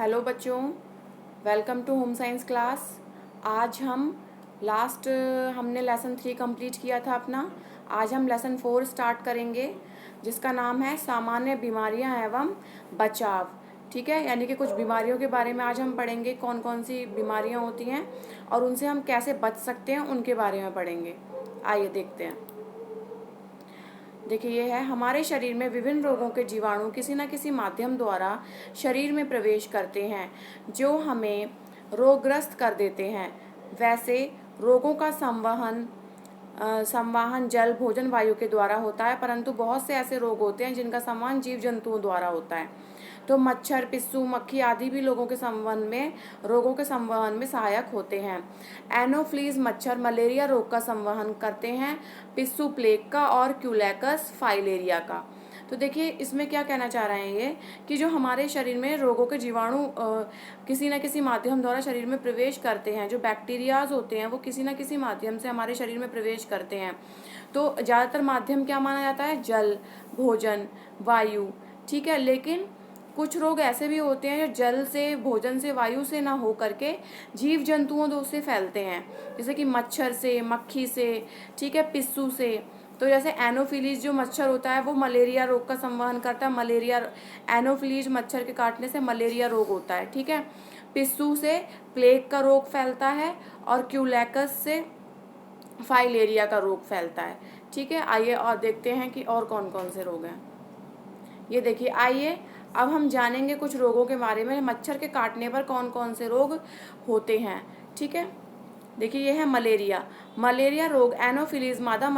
Hello बच्चों, welcome to home science class. आज हम हमने लेसन 3 कंप्लीट किया था अपना। आज हम लेसन 4 स्टार्ट करेंगे, जिसका नाम है सामान्य बीमारियां एवं बचाव। ठीक है, यानी कि कुछ बीमारियों के बारे में आज हम पढ़ेंगे, कौन कौन सी बीमारियां होती हैं और उनसे हम कैसे बच सकते हैं, उनके बारे में पढ़ेंगे। आइए देखते हैं। देखिए, ये है, हमारे शरीर में विभिन्न रोगों के जीवाणु किसी न किसी माध्यम द्वारा शरीर में प्रवेश करते हैं, जो हमें रोगग्रस्त कर देते हैं। वैसे रोगों का संवहन जल, भोजन, वायु के द्वारा होता है, परंतु बहुत से ऐसे रोग होते हैं जिनका संवहन जीव जंतुओं द्वारा होता है। तो मच्छर, पिस्सू, मक्खी आदि भी रोगों के संवहन में सहायक होते हैं। एनोफ्लीज मच्छर मलेरिया रोग का संवहन करते हैं, पिस्सू प्लेग का और क्यूलेकस फाइलेरिया का। तो देखिए, इसमें क्या कहना चाह रहे हैं ये कि जो हमारे शरीर में रोगों के जीवाणु किसी न किसी माध्यम द्वारा शरीर में प्रवेश करते हैं, जो बैक्टीरियाज होते हैं वो किसी न किसी माध्यम से हमारे शरीर में प्रवेश करते हैं। तो ज़्यादातर माध्यम क्या माना जाता है? जल, भोजन, वायु। ठीक है, लेकिन कुछ रोग ऐसे भी होते हैं जो जल से, भोजन से, वायु से ना हो करके जीव जंतुओं से फैलते हैं, जैसे कि मच्छर से, मक्खी से, ठीक है, पिस्सू से। तो जैसे एनोफिलीज जो मच्छर होता है वो मलेरिया रोग का संवहन करता है। एनोफिलीज मच्छर के काटने से मलेरिया रोग होता है। ठीक है, पिस्सू से प्लेग का रोग फैलता है और क्यूलेकस से फाइलेरिया का रोग फैलता है। ठीक है, आइए और देखते हैं कि और कौन कौन से रोग हैं। ये देखिए, आइए अब हम जानेंगे कुछ रोगों के बारे में, मच्छर के काटने पर कौन कौन से रोग होते हैं। ठीक है, देखिए, ये है मलेरिया। मलेरिया रोग एनोफिलीज मादा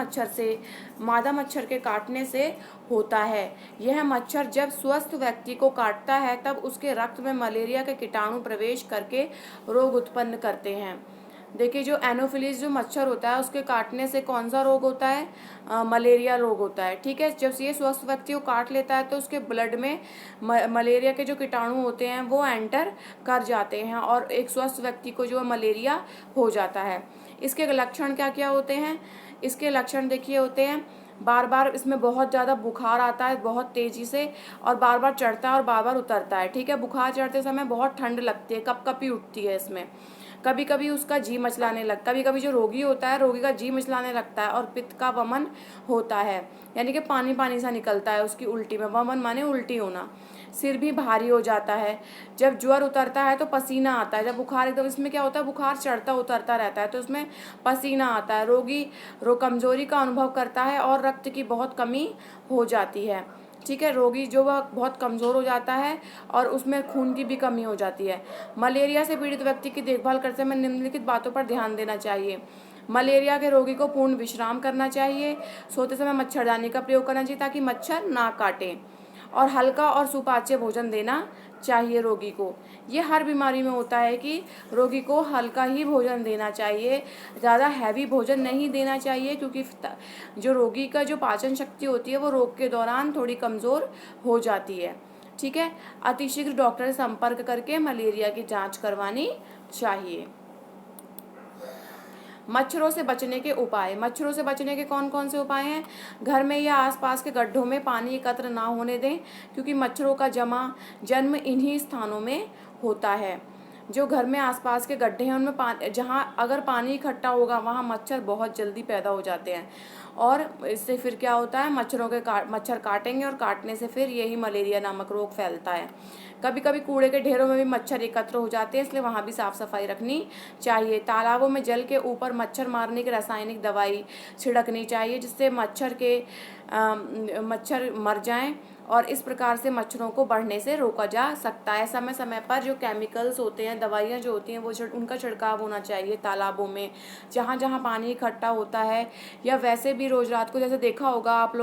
मच्छर के काटने से होता है। यह मच्छर जब स्वस्थ व्यक्ति को काटता है तब उसके रक्त में मलेरिया के कीटाणु प्रवेश करके रोग उत्पन्न करते हैं। देखिए, जो एनोफिलीज जो मच्छर होता है उसके काटने से कौन सा रोग होता है? मलेरिया रोग होता है। ठीक है, जब ये स्वस्थ व्यक्ति को काट लेता है तो उसके ब्लड में मलेरिया के जो कीटाणु होते हैं वो एंटर कर जाते हैं और एक स्वस्थ व्यक्ति को जो मलेरिया हो जाता है। इसके लक्षण क्या क्या होते हैं? इसके लक्षण देखिए होते हैं, बार बार इसमें बहुत ज़्यादा बुखार आता है, बहुत तेज़ी से, और बार बार चढ़ता है और बार बार उतरता है। ठीक है, बुखार चढ़ते समय बहुत ठंड लगती है, कपकपी उठती है इसमें। कभी कभी उसका जी मचलाने कभी कभी जो रोगी होता है, रोगी का जी मचलाने लगता है और पित्त का वमन होता है, यानी कि पानी पानी सा निकलता है उसकी उल्टी में। वमन माने उल्टी होना। सिर भी भारी हो जाता है। जब ज्वर उतरता है तो पसीना आता है। जब बुखार एकदम, इसमें क्या होता है, बुखार चढ़ता उतरता रहता है तो उसमें पसीना आता है। रोगी कमजोरी का अनुभव करता है और रक्त की बहुत कमी हो जाती है। ठीक है, रोगी जो वह बहुत कमज़ोर हो जाता है और उसमें खून की भी कमी हो जाती है। मलेरिया से पीड़ित व्यक्ति की देखभाल करते समय निम्नलिखित बातों पर ध्यान देना चाहिए। मलेरिया के रोगी को पूर्ण विश्राम करना चाहिए। सोते समय मच्छरदानी का प्रयोग करना चाहिए ताकि मच्छर ना काटें, और हल्का और सुपाच्य भोजन देना चाहिए रोगी को। ये हर बीमारी में होता है कि रोगी को हल्का ही भोजन देना चाहिए, ज़्यादा हैवी भोजन नहीं देना चाहिए, क्योंकि जो रोगी का जो पाचन शक्ति होती है वो रोग के दौरान थोड़ी कमज़ोर हो जाती है। ठीक है, अतिशीघ्र डॉक्टर से संपर्क करके मलेरिया की जांच करवानी चाहिए। मच्छरों से बचने के उपाय। मच्छरों से बचने के कौन कौन से उपाय हैं? घर में या आसपास के गड्ढों में पानी एकत्र ना होने दें, क्योंकि मच्छरों का जन्म इन्हीं स्थानों में होता है। जो घर में आसपास के गड्ढे हैं उनमें जहाँ अगर पानी इकट्ठा होगा वहाँ मच्छर बहुत जल्दी पैदा हो जाते हैं, और इससे फिर क्या होता है, मच्छर काटेंगे और काटने से फिर यही मलेरिया नामक रोग फैलता है। कभी कभी कूड़े के ढेरों में भी मच्छर एकत्र हो जाते हैं, इसलिए वहाँ भी साफ सफाई रखनी चाहिए। तालाबों में जल के ऊपर मच्छर मारने की रासायनिक दवाई छिड़कनी चाहिए, जिससे मच्छर मर जाएं, और इस प्रकार से मच्छरों को बढ़ने से रोका जा सकता है। समय समय पर जो केमिकल्स होते हैं, दवाइयाँ जो होती हैं, उनका छिड़काव होना चाहिए तालाबों में, जहाँ जहाँ पानी इकट्ठा होता है। या वैसे भी रोज रात को, जैसे देखा होगा आप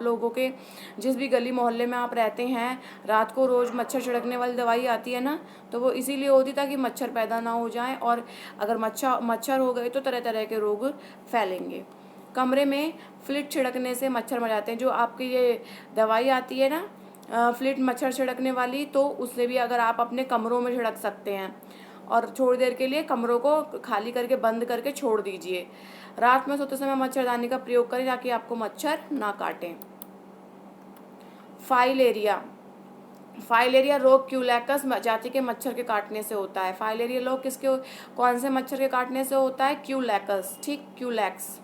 लोगों के जिस भी गली मोहल्ले में आप रहते हैं, रात को रोज मच्छर छिड़कने वाली दवाई आती है ना, तो वो इसीलिए होती ताकि मच्छर पैदा ना हो जाएं, और अगर मच्छर हो गए तो तरह तरह के रोग फैलेंगे। कमरे में फ्लिट छिड़कने से मच्छर मर जाते हैं। जो आपकी ये दवाई आती है ना, फ्लिट मच्छर छिड़कने वाली, तो उससे भी अगर आप अपने कमरों में छिड़क सकते हैं, और थोड़ी देर के लिए कमरों को खाली करके बंद करके छोड़ दीजिए। रात में सोते समय मच्छरदानी का प्रयोग करें ताकि आपको मच्छर ना काटें। फाइलेरिया। फाइलेरिया रोग क्यूलेक्स जाति के मच्छर के काटने से होता है। फाइलेरिया रोग कौन से मच्छर के काटने से होता है? क्यूलेक्स, ठीक, क्यूलेक्स।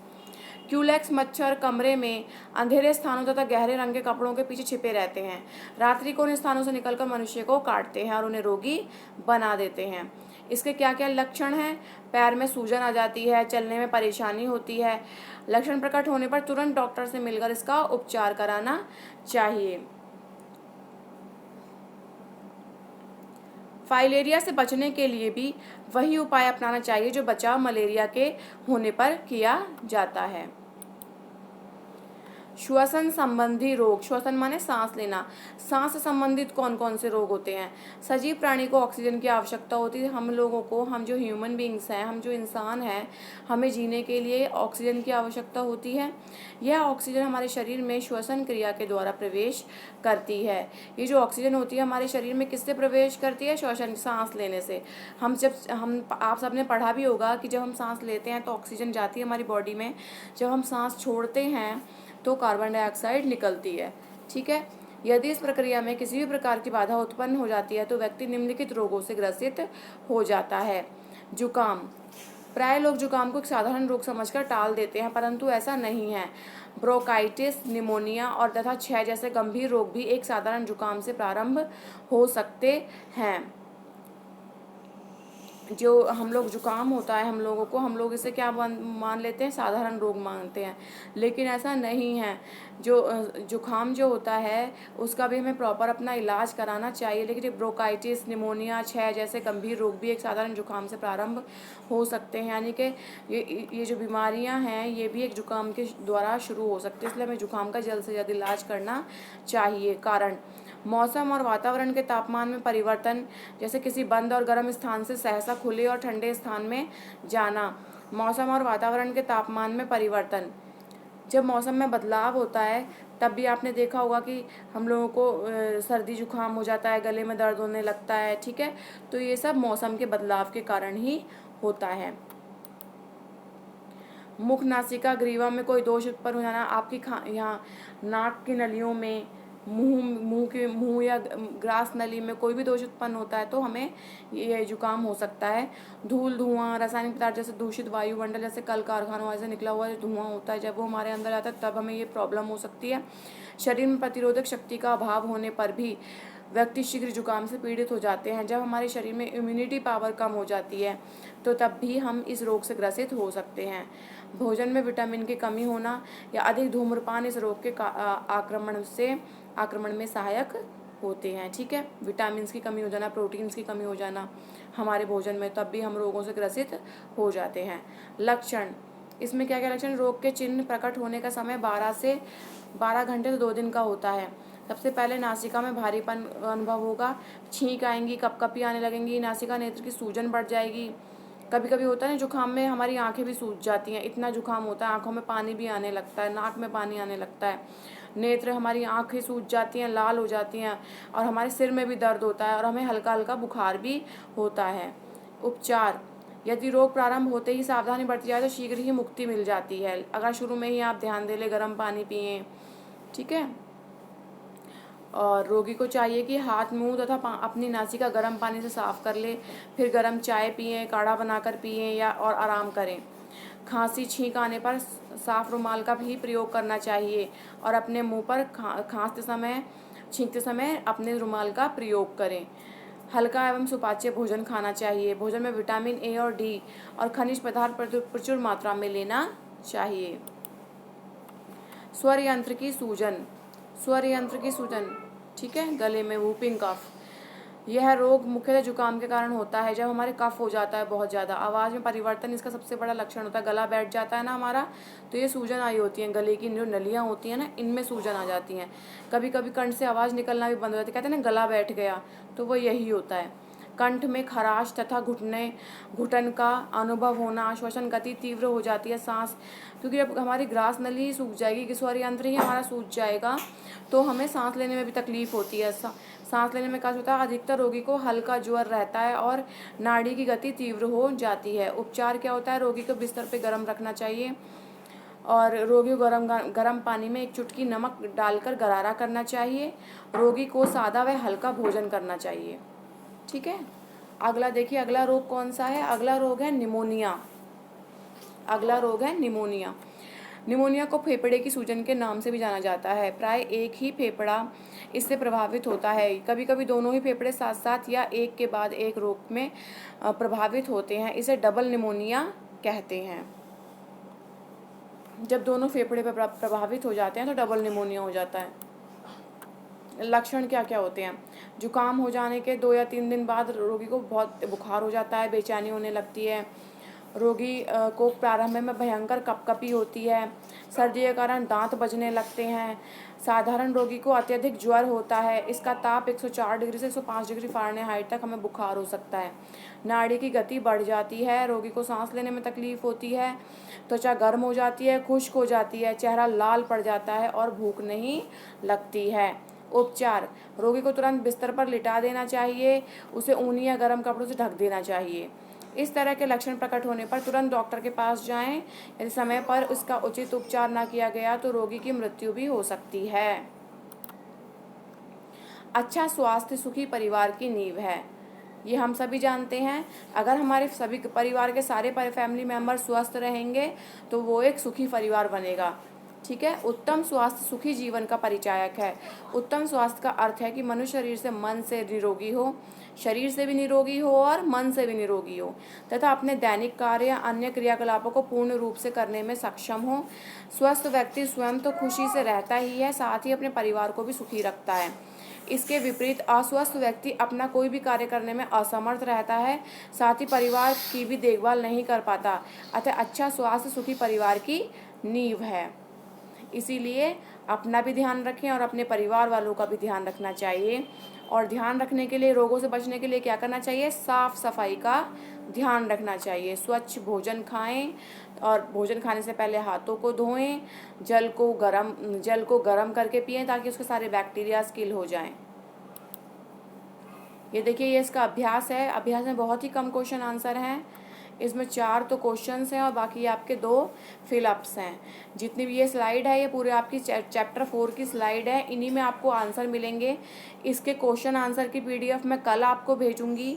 क्यूलेक्स मच्छर कमरे में अंधेरे स्थानों तथा गहरे रंग के कपड़ों के पीछे छिपे रहते हैं। रात्रि को उन स्थानों से निकलकर मनुष्य को काटते हैं और उन्हें रोगी बना देते हैं। इसके क्या क्या लक्षण हैं? पैर में सूजन आ जाती है, चलने में परेशानी होती है। लक्षण प्रकट होने पर तुरंत डॉक्टर से मिलकर इसका उपचार कराना चाहिए। फाइलेरिया से बचने के लिए भी वही उपाय अपनाना चाहिए जो बचाव मलेरिया के होने पर किया जाता है। श्वसन संबंधी रोग, श्वसन माने सांस लेना। सांस से संबंधित कौन कौन से रोग होते हैं? सजीव प्राणी को ऑक्सीजन की आवश्यकता होती है। हम लोगों को, हम जो ह्यूमन बींग्स हैं, हम जो इंसान हैं, हमें जीने के लिए ऑक्सीजन की आवश्यकता होती है। यह ऑक्सीजन हमारे शरीर में श्वसन क्रिया के द्वारा प्रवेश करती है। ये जो ऑक्सीजन होती है हमारे शरीर में किससे प्रवेश करती है? श्वसन, सांस लेने से। आप सबने पढ़ा भी होगा कि जब हम सांस लेते हैं तो ऑक्सीजन जाती है हमारी बॉडी में, जब हम सांस छोड़ते हैं तो कार्बन डाइऑक्साइड निकलती है, ठीक है। यदि इस प्रक्रिया में किसी भी प्रकार की बाधा उत्पन्न हो जाती है तो व्यक्ति निम्नलिखित रोगों से ग्रसित हो जाता है। जुकाम। प्राय लोग जुकाम को एक साधारण रोग समझकर टाल देते हैं, परंतु ऐसा नहीं है। ब्रोंकाइटिस, निमोनिया और तथा क्षय जैसे गंभीर रोग भी एक साधारण जुकाम से प्रारंभ हो सकते हैं। जो हम लोग जुकाम होता है हम लोग इसे क्या मान लेते हैं? साधारण रोग मानते हैं, लेकिन ऐसा नहीं है। जुकाम जो होता है उसका भी हमें प्रॉपर अपना इलाज कराना चाहिए, लेकिन ब्रोंकाइटिस, निमोनिया, क्षय जैसे गंभीर रोग भी एक साधारण जुकाम से प्रारंभ हो सकते हैं। यानी कि ये जो बीमारियां हैं ये भी एक जुकाम के द्वारा शुरू हो सकती है, इसलिए हमें जुकाम का जल्द से जल्द इलाज करना चाहिए। कारण: मौसम और वातावरण के तापमान में परिवर्तन, जैसे किसी बंद और गर्म स्थान से सहसा खुले और ठंडे स्थान में जाना। मौसम और वातावरण के तापमान में परिवर्तन, जब मौसम में बदलाव होता है तब भी आपने देखा होगा कि हम लोगों को सर्दी जुकाम हो जाता है, गले में दर्द होने लगता है, ठीक है। तो ये सब मौसम के बदलाव के कारण ही होता है। मुख, नासिका, ग्रीवा में कोई दोष उत्पन्न हो जाना, आपकी यहाँ नाक की नलियों में, मुंह या ग्रास नली में कोई भी दोष उत्पन्न होता है तो हमें ये जुकाम हो सकता है। धूल, धुआं, रासायनिक पदार्थ जैसे दूषित वायुमंडल, जैसे कल कारखानों से निकला हुआ जो धुआं होता है, जब वो हमारे अंदर आता है तब हमें ये प्रॉब्लम हो सकती है। शरीर में प्रतिरोधक शक्ति का अभाव होने पर भी व्यक्ति शीघ्र जुकाम से पीड़ित हो जाते हैं। जब हमारे शरीर में इम्यूनिटी पावर कम हो जाती है तो तब भी हम इस रोग से ग्रसित हो सकते हैं। भोजन में विटामिन की कमी होना या अधिक धूम्रपान इस रोग के आक्रमण में सहायक होते हैं, ठीक है। विटामिन की कमी हो जाना, प्रोटीन्स की कमी हो जाना हमारे भोजन में, तब भी हम रोगों से ग्रसित हो जाते हैं। लक्षण: इसमें क्या क्या लक्षण? रोग के चिन्ह प्रकट होने का समय 12 घंटे से 2 दिन का होता है। सबसे पहले नासिका में भारीपन अनुभव होगा, छींक आएंगी, कपकपी आने लगेंगी, नासिका नेत्र की सूजन बढ़ जाएगी। कभी कभी होता है जुकाम में हमारी आंखें भी सूज जाती हैं, इतना जुकाम होता है, आंखों में पानी भी आने लगता है, नाक में पानी आने लगता है। नेत्र, हमारी आंखें सूज जाती हैं, लाल हो जाती हैं, और हमारे सिर में भी दर्द होता है और हमें हल्का हल्का बुखार भी होता है। उपचार: यदि रोग प्रारंभ होते ही सावधानी बरती जाए तो शीघ्र ही मुक्ति मिल जाती है। अगर शुरू में ही आप ध्यान दे ले, गर्म पानी पिएं, ठीक है। और रोगी को चाहिए कि हाथ, मुंह तथा अपनी नासिका गर्म पानी से साफ कर ले, फिर गर्म चाय पिएं, काढ़ा बनाकर पिएं या और आराम करें। खांसी, छींक आने पर साफ रुमाल का भी प्रयोग करना चाहिए और अपने मुंह पर खांसते समय, छींकते समय अपने रुमाल का प्रयोग करें। हल्का एवं सुपाच्य भोजन खाना चाहिए। भोजन में विटामिन ए और डी और खनिज पदार्थ प्रचुर मात्रा में लेना चाहिए। स्वर यंत्र की सूजन, ठीक है, गले में वूपिंग कफ। यह रोग मुख्यतः जुकाम के कारण होता है। जब हमारे कफ हो जाता है बहुत ज़्यादा, आवाज़ में परिवर्तन इसका सबसे बड़ा लक्षण होता है। गला बैठ जाता है ना हमारा, तो ये सूजन आई होती है, गले की जो नलियाँ होती हैं ना, इनमें सूजन आ जाती हैं। कभी कभी कंठ से आवाज़ निकलना भी बंद हो जाती है, कहते हैं ना गला बैठ गया, तो वो यही होता है। कंठ में खराश तथा घुटन का अनुभव होना, श्वसन गति तीव्र हो जाती है, सांस, क्योंकि जब हमारी ग्रास नली ही सूख जाएगी, कि स्वर यंत्र ही हमारा सूख जाएगा, तो हमें सांस लेने में भी तकलीफ होती है। सांस लेने में क्या होता है? अधिकतर रोगी को हल्का ज्वर रहता है और नाड़ी की गति तीव्र हो जाती है। उपचार क्या होता है? रोगी को बिस्तर पर गर्म रखना चाहिए, और रोगी को गर्म पानी में एक चुटकी नमक डालकर गरारा करना चाहिए। रोगी को सादा व हल्का भोजन करना चाहिए। ठीक है। अगला देखिए, अगला रोग कौन सा है? अगला रोग है निमोनिया। अगला रोग है निमोनिया। निमोनिया को फेफड़े की सूजन के नाम से भी जाना जाता है। प्राय एक ही फेफड़ा इससे प्रभावित होता है। कभी कभी दोनों ही फेफड़े साथ साथ या एक के बाद एक रोग में प्रभावित होते हैं। इसे डबल निमोनिया कहते हैं। जब दोनों फेफड़े पर प्रभावित हो जाते हैं तो डबल निमोनिया हो जाता है। लक्षण क्या क्या होते हैं? जुकाम हो जाने के 2 या 3 दिन बाद रोगी को बहुत बुखार हो जाता है, बेचैनी होने लगती है। रोगी को प्रारंभ में भयंकर कपकपी होती है। सर्दी के कारण दांत बजने लगते हैं। साधारण रोगी को अत्यधिक ज्वर होता है। इसका ताप 104 डिग्री से 105 डिग्री फ़ारेनहाइट तक हमें बुखार हो सकता है। नाड़ी की गति बढ़ जाती है। रोगी को सांस लेने में तकलीफ होती है। त्वचा गर्म हो जाती है, खुश्क हो जाती है, चेहरा लाल पड़ जाता है और भूख नहीं लगती है। उपचार: रोगी को तुरंत बिस्तर पर लिटा देना चाहिए। उसे ऊनी या गर्म कपड़ों से ढक देना चाहिए। इस तरह के लक्षण प्रकट होने पर तुरंत डॉक्टर के पास जाएं। यदि समय पर उसका उचित उपचार न किया गया तो रोगी की मृत्यु भी हो सकती है। अच्छा स्वास्थ्य सुखी परिवार की नींव है, ये हम सभी जानते हैं। अगर हमारे सभी परिवार के सारे फैमिली मेंबर स्वस्थ रहेंगे तो वो एक सुखी परिवार बनेगा। ठीक है। उत्तम स्वास्थ्य सुखी जीवन का परिचायक है। उत्तम स्वास्थ्य का अर्थ है कि मनुष्य शरीर से मन से निरोगी हो, शरीर से भी निरोगी हो और मन से भी निरोगी हो तथा अपने दैनिक कार्य या अन्य क्रियाकलापों को पूर्ण रूप से करने में सक्षम हो। स्वस्थ व्यक्ति स्वयं तो खुशी से रहता ही है, साथ ही अपने परिवार को भी सुखी रखता है। इसके विपरीत अस्वस्थ व्यक्ति अपना कोई भी कार्य करने में असमर्थ रहता है, साथ ही परिवार की भी देखभाल नहीं कर पाता। अतः अच्छा स्वास्थ्य सुखी परिवार की नींव है। इसीलिए अपना भी ध्यान रखें और अपने परिवार वालों का भी ध्यान रखना चाहिए। और ध्यान रखने के लिए, रोगों से बचने के लिए क्या करना चाहिए? साफ सफाई का ध्यान रखना चाहिए। स्वच्छ भोजन खाएं और भोजन खाने से पहले हाथों को धोएं। जल को गर्म करके पिएं ताकि उसके सारे बैक्टीरिया किल हो जाएं। ये देखिए, ये इसका अभ्यास है। अभ्यास में बहुत ही कम क्वेश्चन आंसर हैं। इसमें 4 तो क्वेश्चंस हैं और बाकी आपके 2 फिलअप्स हैं। जितनी भी ये स्लाइड है ये पूरे आपकी चैप्टर 4 की स्लाइड है। इन्हीं में आपको आंसर मिलेंगे। इसके क्वेश्चन आंसर की PDF मैं कल आपको भेजूंगी।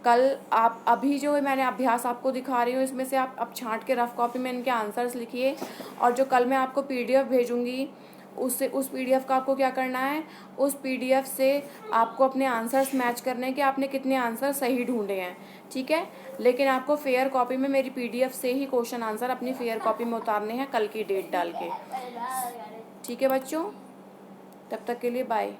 कल आप अभी जो मैंने अभ्यास आपको दिखा रही हूँ इसमें से आप अब छांट के रफ कॉपी में इनके आंसर्स लिखिए। और जो कल मैं आपको PDF भेजूंगी उस PDF का आपको क्या करना है? उस PDF से आपको अपने आंसर्स मैच करने के, आपने कितने आंसर सही ढूंढे हैं। ठीक है। लेकिन आपको फेयर कॉपी में मेरी PDF से ही क्वेश्चन आंसर अपनी फेयर कॉपी में उतारने हैं, कल की डेट डाल के। ठीक है बच्चों, तब तक के लिए बाय।